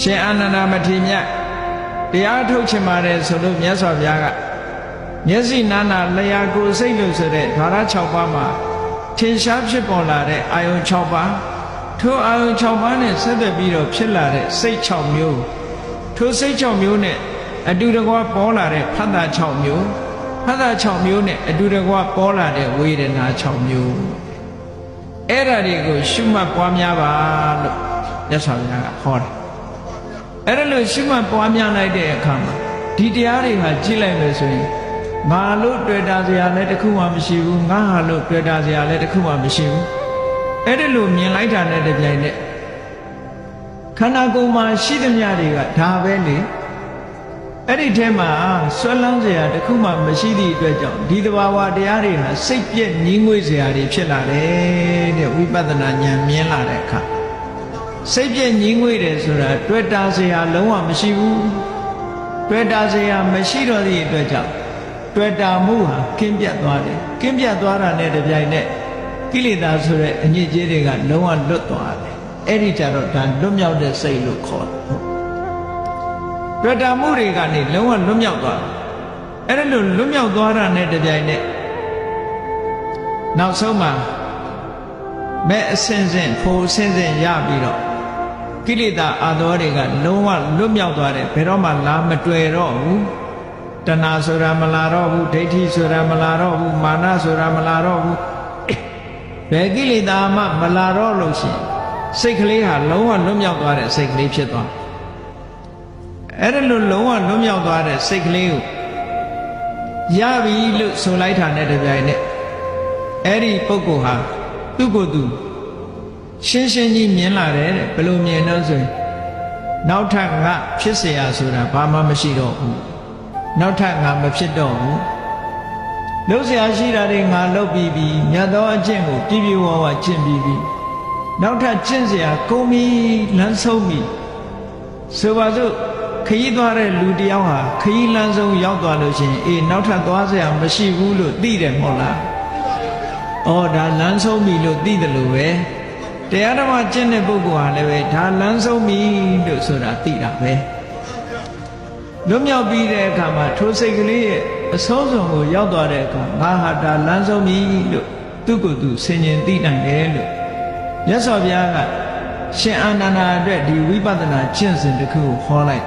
ရှင်အာနန္ဒမထေရမြတ်တရားထုတ်ချင်ပါတယ်ဆိုလို့မြတ်စွာဘုရားကမျက်စိနာနာလျာကိုယ်စိတ်လို့ဆိုတဲ့ဓာရ6ပါးမှာထင်ရှားဖြစ်ပေါ်လာတဲ့အာယုံ6ပါးထိုအာယုံ6ပါးနဲ့ဆက်သက်ပြီးတော့ဖြစ်လာတဲ့စိတ်6မျိုးထိုစိတ်6မျိုးနဲ့အတူတကွပေါ်လာတဲ့ဖတ်တာ6မျိုးဖတ်တာ6မျိုးနဲ့အတူတကွပေါ်လာတဲ့ဝေဒနာ6မျိုးအဲ့ဒါတွေကိုရှုမှတ်ပွားများပါလို့မြတ်စွာဘုရားကဟောတယ်အဲ့ဒါလို့ရှုမှတ်ပွားများလိုက်တဲ့အခါမှာဒီတရားတွေဟာကြည့်လိုက်လို့ဆိုရင်ငါလို့တွေ့တာစရာလည်းတစ်ခုမှမရှိဘူးငါဟာလို့တွေ့တာစရာလည်းတစ်ခုမှမရှိဘူးအဲ့ဒါလို့မြင်လိုက်တာနဲ့တပြိုင်နက်ခန္ဓာကိုယ်မှာရှိသမျှတွေကဒါပဲလေအဲ့ဒီထဲမှာဆွဲလန်းစရာတစ်ခုမှမရှိသည့်အတွက်ကြောင့်ဒီတဘာဝတရားတွေဟာစိတ်ပြည့်ငြင်းငွေ့စရာတွေဖြစ်လာတယ်တဲ့ဝိပဿနာဉာဏ်မြင်လာတဲ့အခါစိတ်ပြည့်ငြင်းငွေ့တယ်ဆိုတာတွေ့တာစရာလုံးဝမရှိဘူးတွေ့တာစရာမရှိတော့သည့်အတွက်ကြောင့်တွေ့တာမှုဟာကင်းပြတ်သွားတယ်ကင်းပြတ်သွားတာနဲ့တပြိုင်နက်ကိလေသာဆိုတဲ့အညစ်အကြေးတွေကလုံးဝလွတ်သွားတယ်အဲ့ဒီကြတော့ဒါလွတ်မြောက်တဲ့စိတ်လို့ခေါ်တယ်တွေ့တာမှုတွေကနေလုံးဝလွတ်မြောက်သွားတယ်အဲ့ဒါလို့လွတ်မြောက်သွားတာနဲ့တပြိုင်နက်နောက်ဆုံးမှာမဲ့အစဉ်စဉ်ဖို့အစဉ်စဉ်ရပြီးတော့ကိလေသာအာသောတွေကလုံးဝလွတ်မြောက်သွားတယ်ဘယ်တော့မှလာမတွေ့တော့ဘူးတဏှာဆိုတာမလာတော့ဘူးဒိဋ္ဌိဆိုတာမလာတော့ဘူးမာနဆိုတာမလာတော့ဘူးဘယ်ကိလေသာမှမလာတော့လို့ရှိရင်စိတ်ကလေးဟာလုံးဝလွတ်မြောက်သွားတဲ့စိတ်ကလေးဖြစ်သွားအဲ့ဒါလို့လုံးဝလွတ်မြောက်သွားတဲ့စိတ်ကလေးကိုရပြီလို့ဆိုလိုက်တာနဲ့တပြိုင်နက်အဲ့ဒီပုဂ္ဂိုလ်ဟာသူ့ကိုယ်သူရှင်းရှင်းကြီးမြင်လာတယ်တဲ့ဘယ်လိုမြင်တော့ဆိုရင်နောက်ထပ်ငါဖြစ်เสียဆိုတာဘာမှမရှိတော့ဘူးနောက်ထပ်ငါမဖြစ်တော့ဘူးလုပ်เสียရှိတာတွေငါလုပ်ပြီးပြီမြတ်သောအကျင့်ကိုပြည့်ပြည့်ဝဝကျင့်ပြီးပြီနောက်ထပ်ကျင့်เสียကုန်ပြီလမ်းဆုံးပြီဆိုပါစို့ခရီးသွားတဲ့လူတယောက်ဟာခရီးလမ်းဆုံးရောက်သွားလို့ရှိရင်အေးနောက်ထပ်သွားเสียမရှိဘူးလို့သိတယ်မဟုတ်လားဩဒါလမ်းဆုံးပြီလို့သိတယ်လို့ပဲတရားဓမ္မကျင့်တဲ့ပုဂ္ဂိုလ်ဟာလည်းပဲဒါလမ်းဆုံးပြီလို့ဆိုတာသိတာပဲလွတ်မြောက်ပြီးတဲ့အခါမှာထိုစိတ်ကလေးရဲ့အဆုံးစွန်ကိုရောက်သွားတဲ့အခါငါဟာဒါလမ်းဆုံးပြီလို့သူ့ကိုယ်သူဆင်ញင်သိနိုင်တယ်လို့မြတ်စွာဘုရားကရှင်အာနန္ဒာအတွက်ဒီဝိပဿနာကျင့်စဉ်တစ်ခုကိုဟောလိုက်